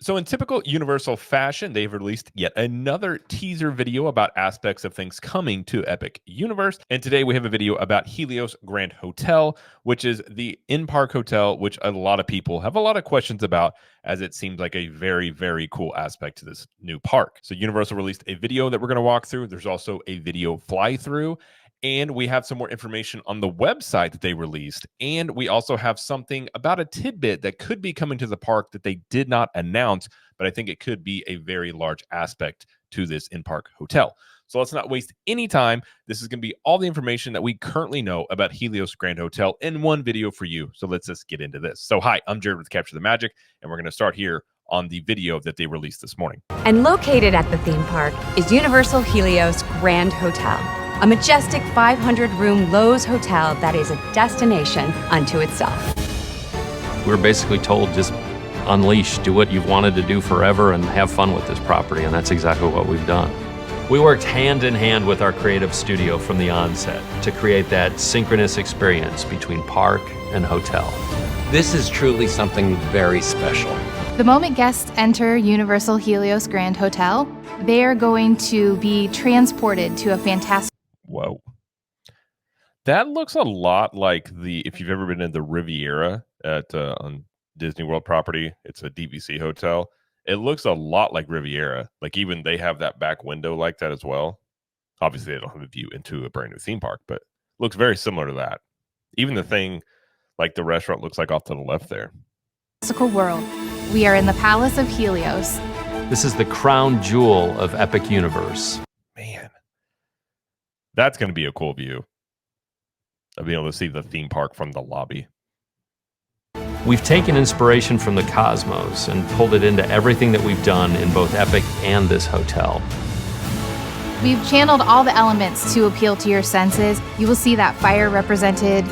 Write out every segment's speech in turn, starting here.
So, in typical Universal fashion, they've released yet another teaser video about aspects of things coming to Epic Universe. And today we have a video about Helios Grand Hotel, which is the in park hotel, which a lot of people have a lot of questions about, as it seems like a very, very cool aspect to this new park. So, Universal released a video that we're going to walk through. There's also a video fly through. And we have some more information on the website that they released. And we also have something about a tidbit that could be coming to the park that they did not announce, but I think it could be a very large aspect to this in-park hotel. So let's not waste any time. This is going to be all the information that we currently know about Helios Grand Hotel in one video for you. So let's just get into this. So hi, I'm Jared with Capture the Magic, and we're going to start here on the video that they released this morning. And located at the theme park is Universal Helios Grand Hotel, a majestic 500-room Lowe's hotel that is a destination unto itself. We were basically told, just unleash, do what you've wanted to do forever and have fun with this property, and that's exactly what we've done. We worked hand in hand with our creative studio from the onset to create that synchronous experience between park and hotel. This is truly something very special. The moment guests enter Universal Helios Grand Hotel, they are going to be transported to a fantastic... Whoa. That looks a lot like if you've ever been in the Riviera on Disney World property, it's a DVC hotel. It looks a lot like Riviera. Like even they have that back window like that as well. Obviously, they don't have a view into a brand new theme park, but it looks very similar to that. Even the thing, like the restaurant looks like off to the left there. World. We are in the Palace of Helios. This is the crown jewel of Epic Universe. Man, that's going to be a cool view of being able to see the theme park from the lobby. We've taken inspiration from the cosmos and pulled it into everything that we've done in both Epic and this hotel. We've channeled all the elements to appeal to your senses. You will see that fire represented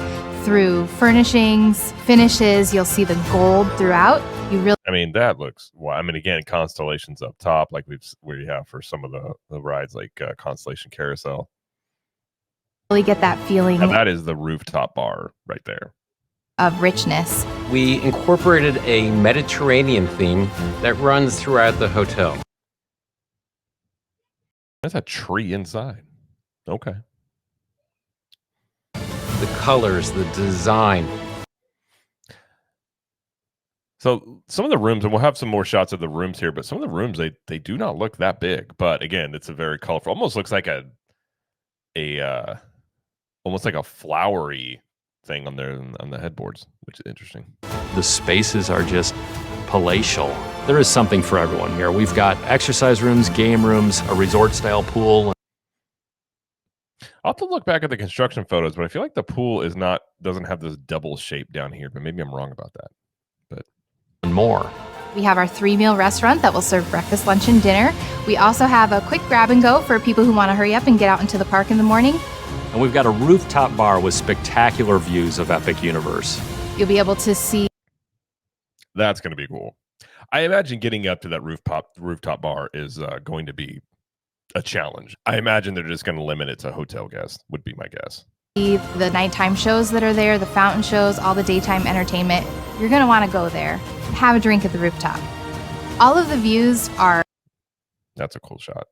through furnishings, finishes. You'll see the gold throughout. I mean, that looks, well, I mean, again, constellations up top, like we have for some of the rides, like Constellation Carousel. Really get that feeling. And that is the rooftop bar right there. Of richness. We incorporated a Mediterranean theme that runs throughout the hotel. There's a tree inside. Okay. The colors, the design. So some of the rooms, and we'll have some more shots of the rooms here, but some of the rooms, they do not look that big. But again, it's a very colorful, almost looks like almost like a flowery thing on there on the headboards, which is interesting. The spaces are just palatial. There is something for everyone here. We've got exercise rooms, game rooms, a resort-style pool. I'll have to look back at the construction photos, but I feel like the pool doesn't have this double shape down here, but maybe I'm wrong about that. But And more. We have our 3-meal restaurant that will serve breakfast, lunch, and dinner. We also have a quick grab and go for people who want to hurry up and get out into the park in the morning. And we've got a rooftop bar with spectacular views of Epic Universe. You'll be able to see. That's going to be cool. I imagine getting up to that rooftop bar is going to be a challenge. I imagine they're just going to limit it to hotel guests, would be my guess. The nighttime shows that are there, the fountain shows, all the daytime entertainment. You're going to want to go there. Have a drink at the rooftop. All of the views are... That's a cool shot.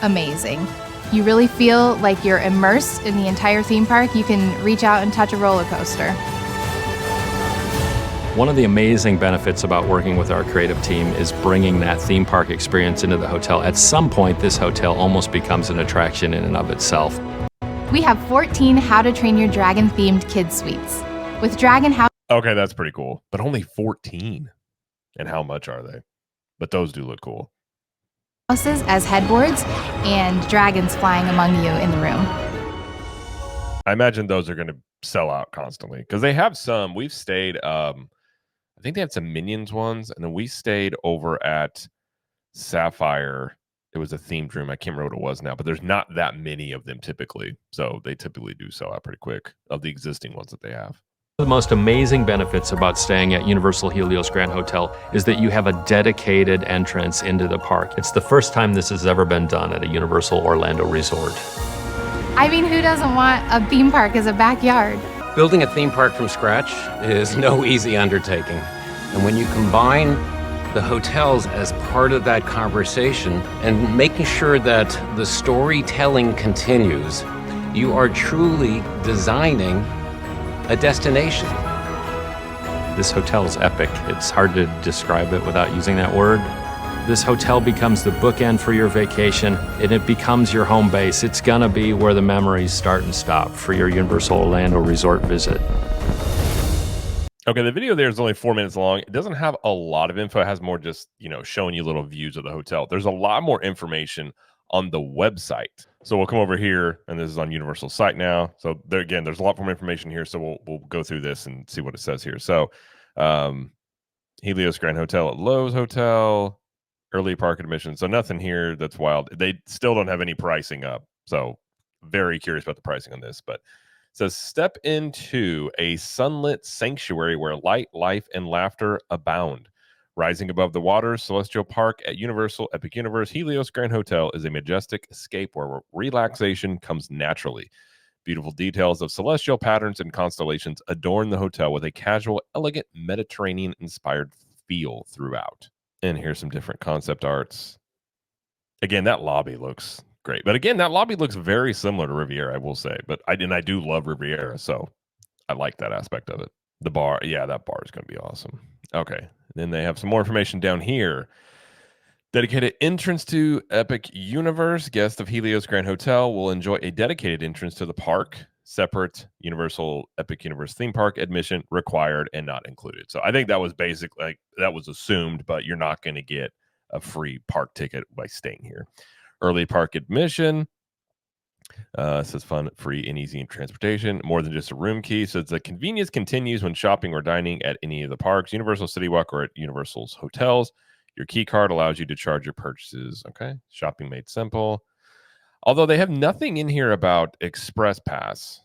Amazing. You really feel like you're immersed in the entire theme park. You can reach out and touch a roller coaster. One of the amazing benefits about working with our creative team is bringing that theme park experience into the hotel. At some point, this hotel almost becomes an attraction in and of itself. We have 14 How to Train Your Dragon themed kids suites. With Dragon House... Okay, that's pretty cool. But only 14. And how much are they? But those do look cool. Houses as headboards and dragons flying among you in the room. I imagine those are going to sell out constantly because they have some. We've stayed, I think they have some Minions ones, and then we stayed over at Sapphire. It was a themed room. I can't remember what it was now, but there's not that many of them typically. So they typically do sell out pretty quick of the existing ones that they have. The most amazing benefits about staying at Universal Helios Grand Hotel is that you have a dedicated entrance into the park. It's the first time this has ever been done at a Universal Orlando resort. I mean, who doesn't want a theme park as a backyard? Building a theme park from scratch is no easy undertaking. And when you combine the hotels as part of that conversation and making sure that the storytelling continues, you are truly designing a destination. This hotel is epic. It's hard to describe it without using that word. This hotel becomes the bookend for your vacation, and it becomes your home base. It's gonna be where the memories start and stop for your Universal Orlando Resort visit. Okay, the video there is only 4 minutes long. It doesn't have a lot of info. It has more just, showing you little views of the hotel. There's a lot more information on the website. So we'll come over here, and this is on Universal's site now. So there again, there's a lot more information here. So we'll go through this and see what it says here. So Helios Grand Hotel at Lowe's Hotel, early park admission. So nothing here that's wild. They still don't have any pricing up. So very curious about the pricing on this, but it says step into a sunlit sanctuary where light, life, and laughter abound. Rising above the waters, Celestial Park at Universal Epic Universe Helios Grand Hotel is a majestic escape where relaxation comes naturally. Beautiful details of celestial patterns and constellations adorn the hotel with a casual, elegant, Mediterranean-inspired feel throughout. And here's some different concept arts. Again, that lobby looks great. But again, that lobby looks very similar to Riviera, I will say. But I do love Riviera, so I like that aspect of it. The bar, yeah, that bar is going to be awesome. Okay. Then they have some more information down here. Dedicated entrance to Epic Universe. Guests of Helios Grand Hotel will enjoy a dedicated entrance to the park. Separate Universal Epic Universe theme park admission required and not included. So I think that was basically that was assumed, but you're not going to get a free park ticket by staying here. Early park admission. Says fun, free, and easy transportation. More than just a room key. So the convenience continues when shopping or dining at any of the parks, Universal City Walk, or at Universal's hotels. Your key card allows you to charge your purchases. Okay. Shopping made simple. Although they have nothing in here about Express Pass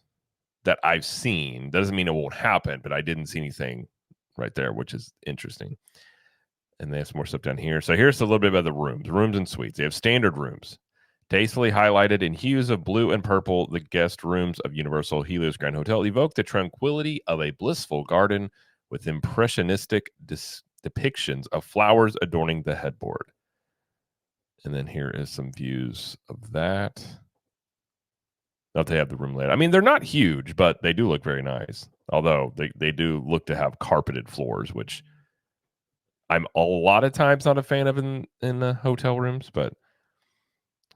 that I've seen. Doesn't mean it won't happen, but I didn't see anything right there, which is interesting. And they have some more stuff down here. So here's a little bit about the rooms and suites. They have standard rooms. Tastefully highlighted in hues of blue and purple, the guest rooms of Universal Helios Grand Hotel evoke the tranquility of a blissful garden with impressionistic depictions of flowers adorning the headboard. And then here is some views of that. Not they have the room layout. I mean, they're not huge, but they do look very nice. Although they do look to have carpeted floors, which I'm a lot of times not a fan of in the hotel rooms, but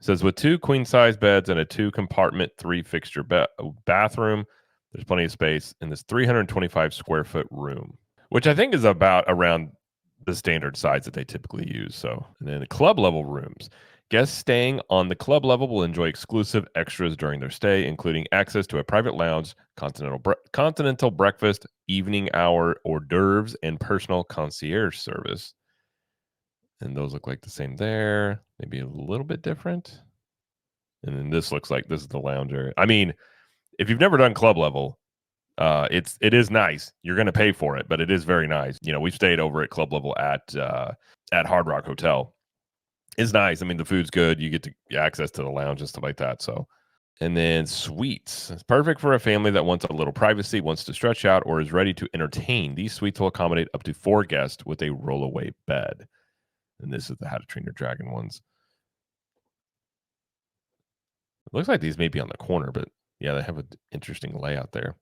it says with 2 queen-size beds and a 2-compartment, 3-fixture bathroom, there's plenty of space in this 325 square foot room, which I think is about around the standard size that they typically use. So, and then the club level rooms. Guests staying on the club level will enjoy exclusive extras during their stay, including access to a private lounge, continental breakfast, evening hour hors d'oeuvres, and personal concierge service. And those look like the same there, maybe a little bit different. And then this looks like this is the lounge area. I mean, if you've never done club level, it is nice. You're going to pay for it, but it is very nice. We've stayed over at club level at Hard Rock Hotel. It's nice. I mean, the food's good. You get to access to the lounge and stuff like that. So, and then suites. It's perfect for a family that wants a little privacy, wants to stretch out, or is ready to entertain. These suites will accommodate up to 4 guests with a rollaway bed. And this is the How to Train Your Dragon ones. It looks like these may be on the corner, but yeah, they have an interesting layout there.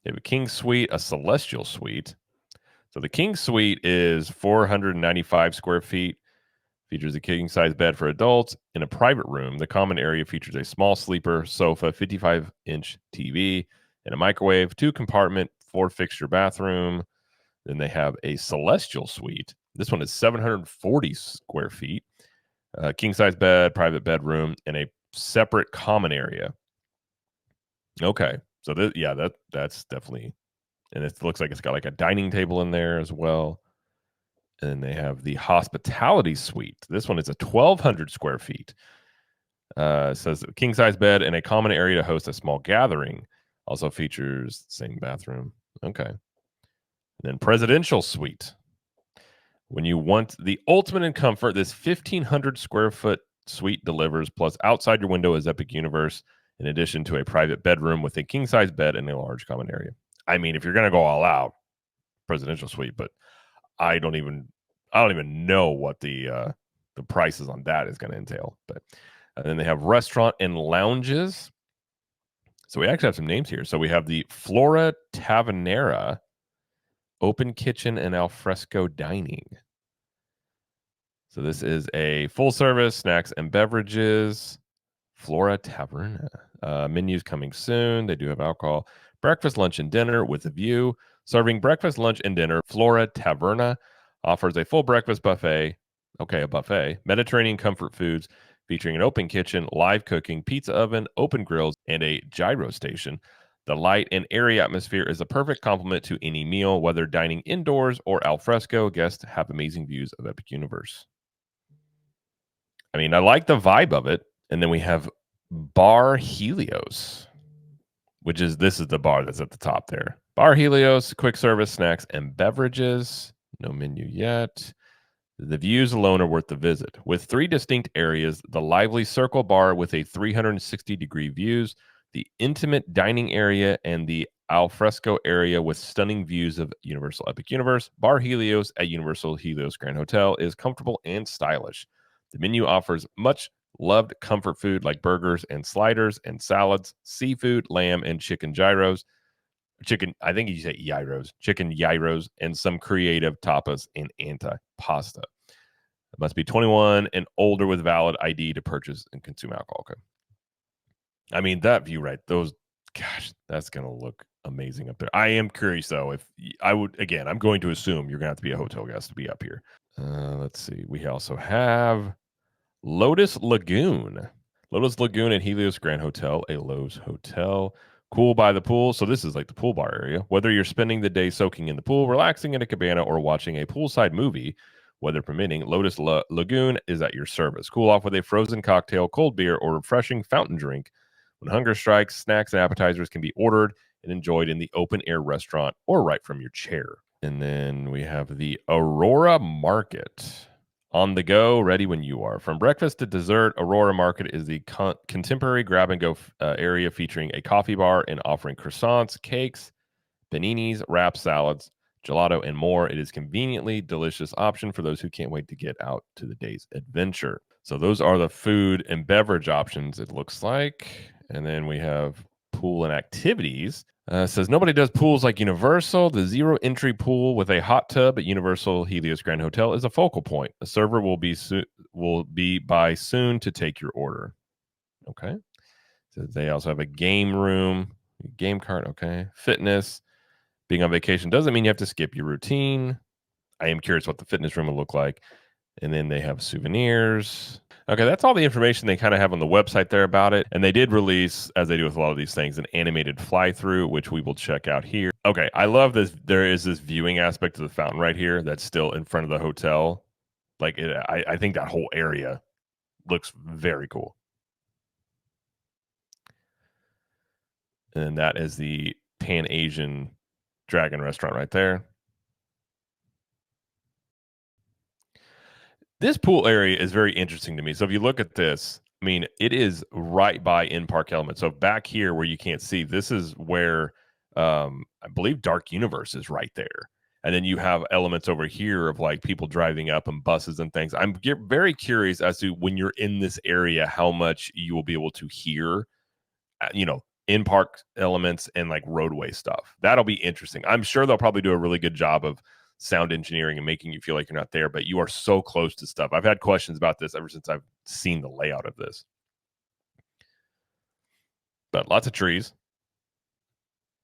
They have a king suite, a celestial suite. So the king suite is 495 square feet. Features a king-size bed for adults in a private room. The common area features a small sleeper, sofa, 55-inch TV, and a microwave, 2-compartment, 4-fixture bathroom. Then they have a celestial suite. This one is 740 square feet. King-size bed, private bedroom, and a separate common area. Okay. So, that's definitely... And it looks like it's got like a dining table in there as well. And they have the hospitality suite. This one is a 1,200 square feet. It says king size bed and a common area to host a small gathering. Also features the same bathroom. Okay. And then presidential suite. When you want the ultimate in comfort, this 1,500 square foot suite delivers. Plus, outside your window is Epic Universe, in addition to a private bedroom with a king size bed and a large common area. I mean, if you're going to go all out, presidential suite, but I don't even know what the prices on that is going to entail. But and then they have restaurant and lounges. So we actually have some names here. So we have the Flora Tavernera, open kitchen and alfresco dining. So this is a full service snacks and beverages. Flora Taverna. Menus coming soon. They do have alcohol. Breakfast, lunch, and dinner with a view. Serving breakfast, lunch, and dinner. Flora Taverna offers a full breakfast buffet. Okay, a buffet. Mediterranean comfort foods featuring an open kitchen, live cooking, pizza oven, open grills, and a gyro station. The light and airy atmosphere is a perfect complement to any meal, whether dining indoors or al fresco. Guests have amazing views of Epic Universe. I mean, I like the vibe of it. And then we have Bar Helios, this is the bar that's at the top there. Bar Helios, quick service, snacks, and beverages. No menu yet. The views alone are worth the visit. With 3 distinct areas, the lively circle bar with a 360-degree views, the intimate dining area, and the alfresco area with stunning views of Universal Epic Universe. Bar Helios at Universal Helios Grand Hotel is comfortable and stylish. The menu offers much loved comfort food like burgers and sliders and salads, seafood, lamb, and chicken gyros. I think you say gyros, chicken gyros, and some creative tapas and antipasta. It must be 21 and older with valid ID to purchase and consume alcohol. Okay. I mean, that view right, gosh, that's going to look amazing up there. I am curious, though, if I would, again, I'm going to assume you're going to have to be a hotel guest to be up here. Let's see. We also have Lotus Lagoon. Lotus Lagoon at Helios Grand Hotel, a Lowe's hotel. Cool by the pool. So this is like the pool bar area. Whether you're spending the day soaking in the pool, relaxing in a cabana, or watching a poolside movie, weather permitting, Lotus Lagoon is at your service. Cool off with a frozen cocktail, cold beer, or refreshing fountain drink. When hunger strikes, snacks and appetizers can be ordered and enjoyed in the open-air restaurant or right from your chair. And then we have the Aurora Market. On the go, ready when you are. From breakfast to dessert, Aurora Market is the contemporary grab-and-go area featuring a coffee bar and offering croissants, cakes, paninis, wraps, salads, gelato, and more. It is conveniently delicious option for those who can't wait to get out to the day's adventure. So those are the food and beverage options, it looks like. And then we have pool and activities. Says nobody does pools like Universal. The zero entry pool with a hot tub at Universal Helios Grand Hotel is a focal point. A server will be by soon to take your order. Okay. So they also have a game room, game cart. Okay. Fitness. Being on vacation doesn't mean you have to skip your routine. I am curious what the fitness room will look like. And then they have souvenirs. Okay, that's all the information they kind of have on the website there about it. And they did release, as they do with a lot of these things, an animated fly-through, which we will check out here. Okay, I love this. There is this viewing aspect of the fountain right here that's still in front of the hotel. Like, I think that whole area looks very cool. And that is the Pan-Asian Dragon restaurant right there. This pool area is very interesting to me. So if you look at this, I mean, it is right by in-park elements. So back here where you can't see, this is where I believe Dark Universe is right there. And then you have elements over here of like people driving up and buses and things. I'm very curious as to when you're in this area, how much you will be able to hear, in-park elements and like roadway stuff. That'll be interesting. I'm sure they'll probably do a really good job of sound engineering and making you feel like you're not there, but you are so close to stuff. I've had questions about this ever since I've seen the layout of this. But lots of trees.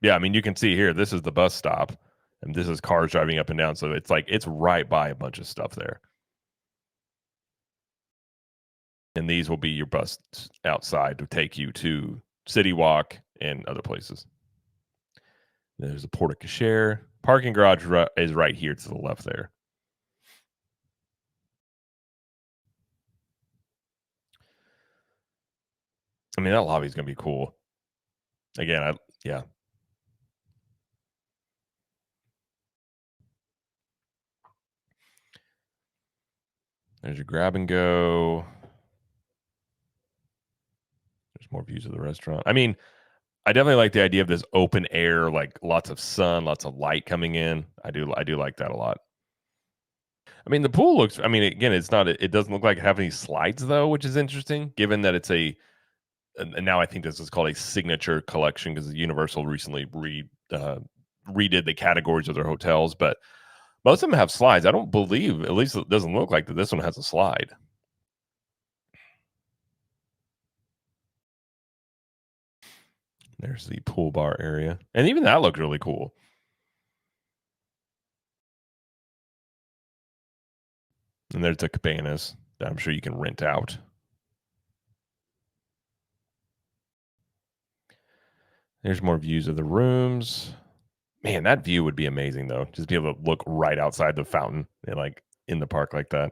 Yeah, I mean, you can see here, this is the bus stop, and this is cars driving up and down. So it's like, it's right by a bunch of stuff there. And these will be your bus outside to take you to City Walk and other places. There's a porte cochere. Parking garage is right here to the left there. I mean, that lobby is going to be cool. Again, yeah. There's your grab and go. There's more views of the restaurant. I mean, I definitely like the idea of this open air, like lots of sun, lots of light coming in. I do like that a lot. I mean, the pool looks. I mean, again, it's not. It doesn't look like it have any slides though, which is interesting, given that it's a. And now I think this is called a signature collection because Universal recently redid the categories of their hotels, but most of them have slides. I don't believe, at least it doesn't look like that. This one has a slide. There's the pool bar area, and even that looked really cool. And there's the cabanas that I'm sure you can rent out. There's more views of the rooms. Man, that view would be amazing though. Just be able to look right outside the fountain and like in the park like that.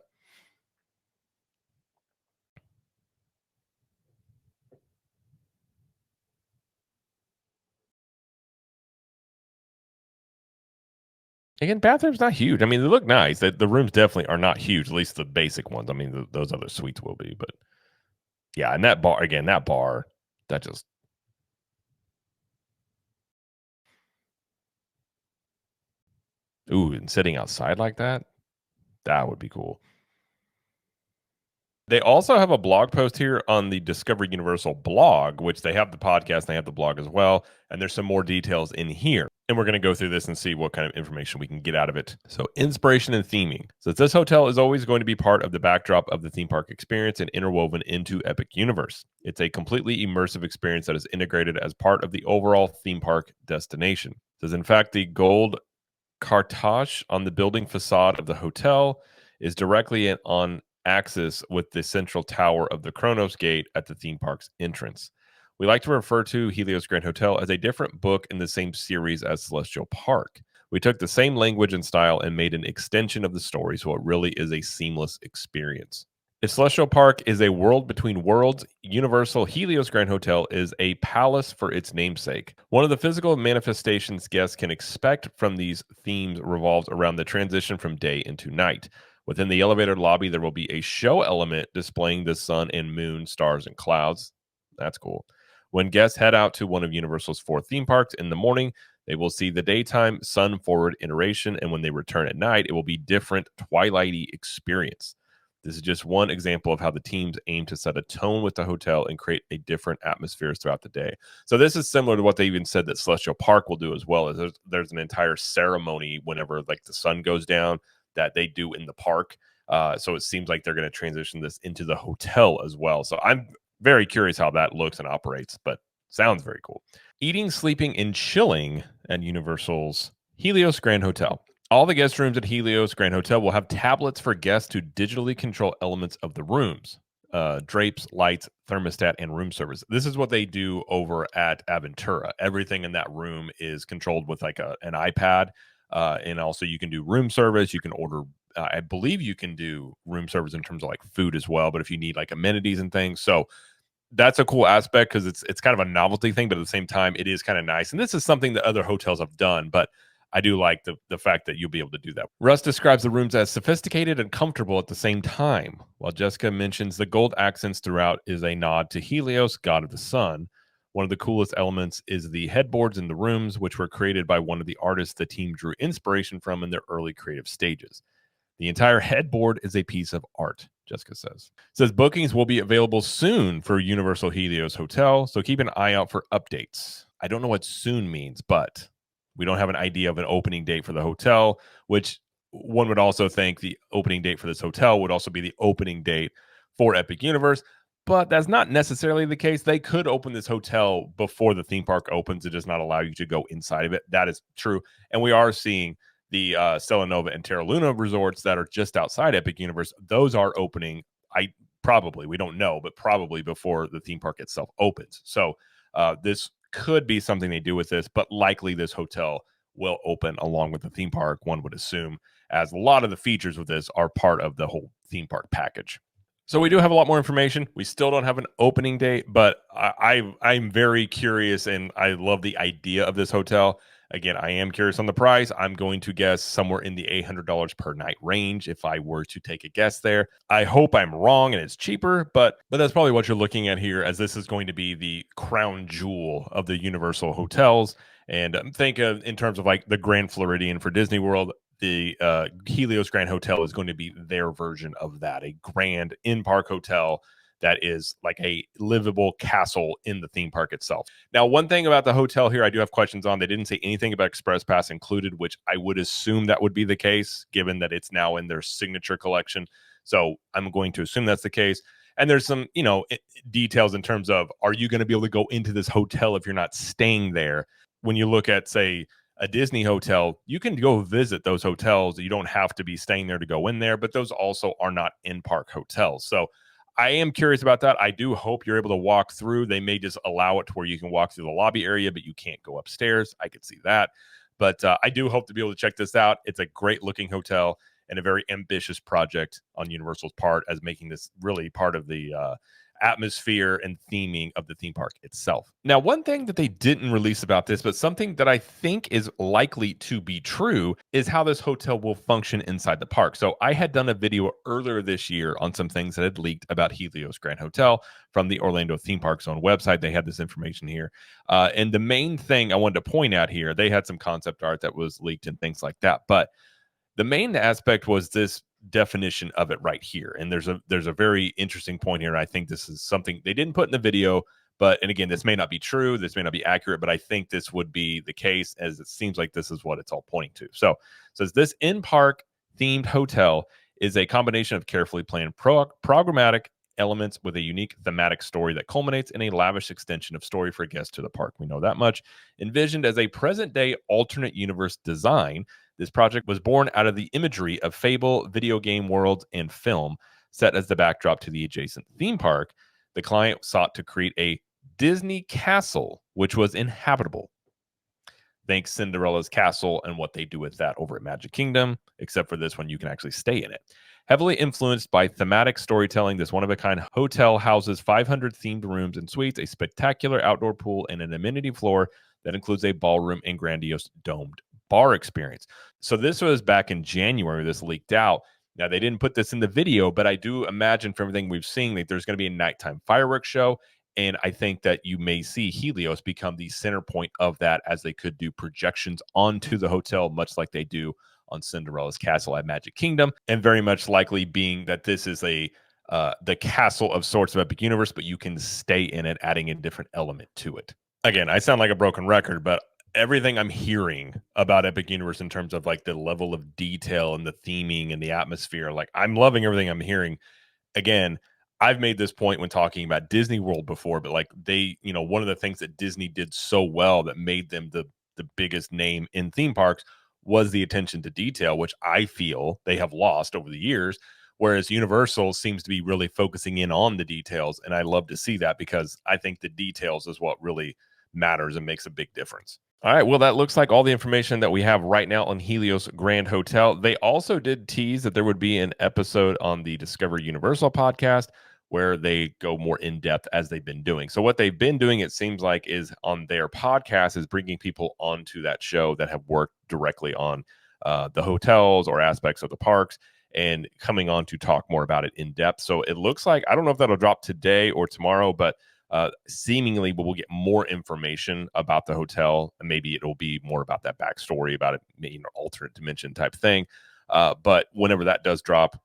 Again, bathrooms not huge. I mean, they look nice. The rooms definitely are not huge. At least the basic ones. I mean, those other suites will be, but yeah. And that bar again, that just ooh, and sitting outside like that would be cool. They also have a blog post here on the Discovery Universal blog, which they have the podcast, they have the blog as well, and there's some more details in here. And we're going to go through this and see what kind of information we can get out of it. So, inspiration and theming. So, this hotel is always going to be part of the backdrop of the theme park experience and interwoven into Epic Universe. It's a completely immersive experience that is integrated as part of the overall theme park destination. This is, in fact, the gold cartouche on the building facade of the hotel is directly on axis with the central tower of the Kronos Gate at the theme park's entrance. We like to refer to Helios Grand Hotel as a different book in the same series as Celestial Park. We took the same language and style and made an extension of the story, so it really is a seamless experience. If Celestial Park is a world between worlds, Universal Helios Grand Hotel is a palace for its namesake. One of the physical manifestations guests can expect from these themes revolves around the transition from day into night. Within the elevator lobby, there will be a show element displaying the sun and moon, stars, and clouds. That's cool. When guests head out to one of Universal's 4 theme parks in the morning, they will see the daytime sun forward iteration, and when they return at night, it will be different twilighty experience. This is just one example of how the teams aim to set a tone with the hotel and create a different atmospheres throughout the day. So this is similar to what they even said that Celestial Park will do as well. Is there's an entire ceremony whenever like the sun goes down that they do in the park. So it seems like they're going to transition this into the hotel as well. So I'm very curious how that looks and operates, but sounds very cool. Eating, sleeping, and chilling at Universal's Helios Grand Hotel. All the guest rooms at Helios Grand Hotel will have tablets for guests to digitally control elements of the rooms, drapes, lights, thermostat, and room service. This is what they do over at Aventura. Everything in that room is controlled with like an iPad, and also you can do room service. You can order. I believe you can do room service in terms of like food as well. But if you need like amenities and things, so that's a cool aspect because it's kind of a novelty thing, but at the same time, it is kind of nice. And this is something that other hotels have done, but I do like the fact that you'll be able to do that. Russ describes the rooms as sophisticated and comfortable at the same time, while Jessica mentions the gold accents throughout is a nod to Helios, god of the sun. One of the coolest elements is the headboards in the rooms, which were created by one of the artists the team drew inspiration from in their early creative stages. The entire headboard is a piece of art, Jessica says. Says bookings will be available soon for Universal Helios Hotel, so keep an eye out for updates. I don't know what soon means, but we don't have an idea of an opening date for the hotel, which one would also think the opening date for this hotel would also be the opening date for Epic Universe. But that's not necessarily the case. They could open this hotel before the theme park opens and just not allow you to go inside of it. That is true. And we are seeing the Stella Nova and Terra Luna resorts that are just outside Epic Universe. Those are opening, we don't know, but probably before the theme park itself opens. So this could be something they do with this, but likely this hotel will open along with the theme park, one would assume, as a lot of the features with this are part of the whole theme park package. So we do have a lot more information. We still don't have an opening date, but I'm very curious and I love the idea of this hotel. Again, I am curious on the price. I'm going to guess somewhere in the $800 per night range if I were to take a guess there. I hope I'm wrong and it's cheaper, but that's probably what you're looking at here, as this is going to be the crown jewel of the Universal hotels. And think of in terms of like the Grand Floridian for Disney World. the Helios Grand Hotel is going to be their version of that, a grand in-park hotel that is like a livable castle in the theme park itself. Now, one thing about the hotel here, I do have questions on. They didn't say anything about Express Pass included, which I would assume that would be the case, given that it's now in their signature collection. So I'm going to assume that's the case. And there's some, details in terms of, are you going to be able to go into this hotel if you're not staying there? When you look at, say, a Disney hotel, you can go visit those hotels. You don't have to be staying there to go in there, but those also are not in-park hotels. So I am curious about that. I do hope you're able to walk through. They may just allow it to where you can walk through the lobby area, but you can't go upstairs. I could see that. But I do hope to be able to check this out. It's a great looking hotel and a very ambitious project on Universal's part, as making this really part of the atmosphere and theming of the theme park itself. Now, one thing that they didn't release about this, but something that I think is likely to be true, is how this hotel will function inside the park. So I had done a video earlier this year on some things that had leaked about Helios Grand Hotel from the Orlando Theme Park Zone website. They had this information here. And the main thing I wanted to point out here, they had some concept art that was leaked and things like that. But the main aspect was this definition of it right here. And there's a very interesting point here. And I think this is something they didn't put in the video, and again, this may not be true, this may not be accurate, but I think this would be the case, as it seems like this is what it's all pointing to. So it says this in-park themed hotel is a combination of carefully planned programmatic elements with a unique thematic story that culminates in a lavish extension of story for guests to the park. We know that much. Envisioned as a present-day alternate universe design, this project was born out of the imagery of fable, video game worlds, and film, set as the backdrop to the adjacent theme park. The client sought to create a Disney castle, which was inhabitable. Think Cinderella's castle and what they do with that over at Magic Kingdom, except for this one, you can actually stay in it. Heavily influenced by thematic storytelling, this one-of-a-kind hotel houses 500 themed rooms and suites, a spectacular outdoor pool, and an amenity floor that includes a ballroom and grandiose domed bar experience. So this was back in January, this leaked out. Now, they didn't put this in the video, but I do imagine from everything we've seen that there's going to be a nighttime fireworks show. And I think that you may see Helios become the center point of that, as they could do projections onto the hotel, much like they do on Cinderella's castle at Magic Kingdom. And very much likely being that this is the castle of sorts of Epic Universe, but you can stay in it, adding a different element to it. Again, I sound like a broken record, but everything I'm hearing about Epic Universe in terms of like the level of detail and the theming and the atmosphere, like I'm loving everything I'm hearing. Again, I've made this point when talking about Disney World before, but like one of the things that Disney did so well that made them the biggest name in theme parks was the attention to detail, which I feel they have lost over the years. Whereas Universal seems to be really focusing in on the details. And I love to see that, because I think the details is what really matters and makes a big difference. All right, well, that looks like all the information that we have right now on Helios Grand Hotel. They also did tease that there would be an episode on the Discover Universal podcast where they go more in depth, as they've been doing. So what they've been doing, it seems like, is on their podcast is bringing people onto that show that have worked directly on the hotels or aspects of the parks, and coming on to talk more about it in depth. So it looks like, I don't know if that'll drop today or tomorrow, but seemingly we'll get more information about the hotel, and maybe it'll be more about that backstory about it, alternate dimension type thing. But whenever that does drop,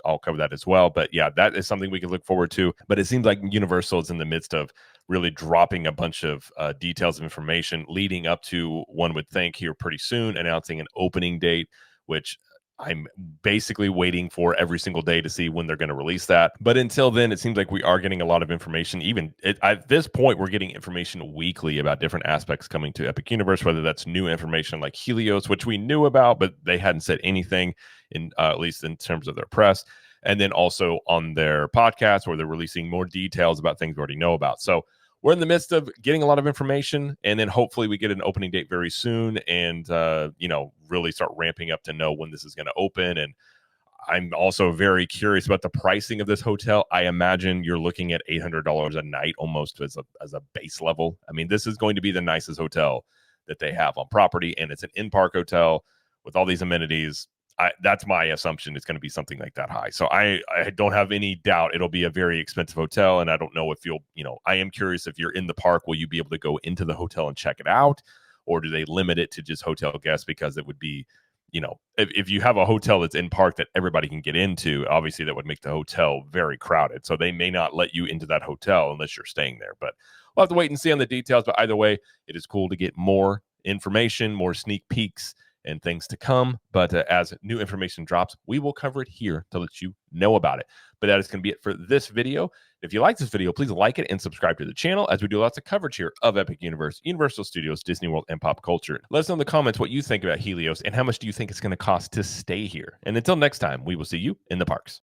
I'll cover that as well. But yeah, that is something we can look forward to. But it seems like Universal is in the midst of really dropping a bunch of details of information leading up to, one would think, here pretty soon, announcing an opening date, which I'm basically waiting for every single day to see when they're going to release that. But until then, it seems like we are getting a lot of information. At this point, we're getting information weekly about different aspects coming to Epic Universe, whether that's new information like Helios, which we knew about, but they hadn't said anything, in at least in terms of their press. And then also on their podcast, where they're releasing more details about things we already know about. So we're in the midst of getting a lot of information, and then hopefully we get an opening date very soon, and really start ramping up to know when this is going to open. And I'm also very curious about the pricing of this hotel. I imagine you're looking at $800 a night almost as a base level. I mean, this is going to be the nicest hotel that they have on property, and it's an in-park hotel with all these amenities. That's my assumption. It's going to be something like that high. So I don't have any doubt it'll be a very expensive hotel. And I don't know if I am curious, if you're in the park, will you be able to go into the hotel and check it out? Or do they limit it to just hotel guests, because it would be if you have a hotel that's in park that everybody can get into, obviously that would make the hotel very crowded. So they may not let you into that hotel unless you're staying there. But we'll have to wait and see on the details. But either way, it is cool to get more information, more sneak peeks, and things to come. But as new information drops, we will cover it here to let you know about it. But that is going to be it for this video. If you like this video, please like it and subscribe to the channel, as we do lots of coverage here of Epic Universe, Universal Studios, Disney World, and pop culture. Let us know in the comments what you think about Helios and how much do you think it's going to cost to stay here. And until next time, we will see you in the parks.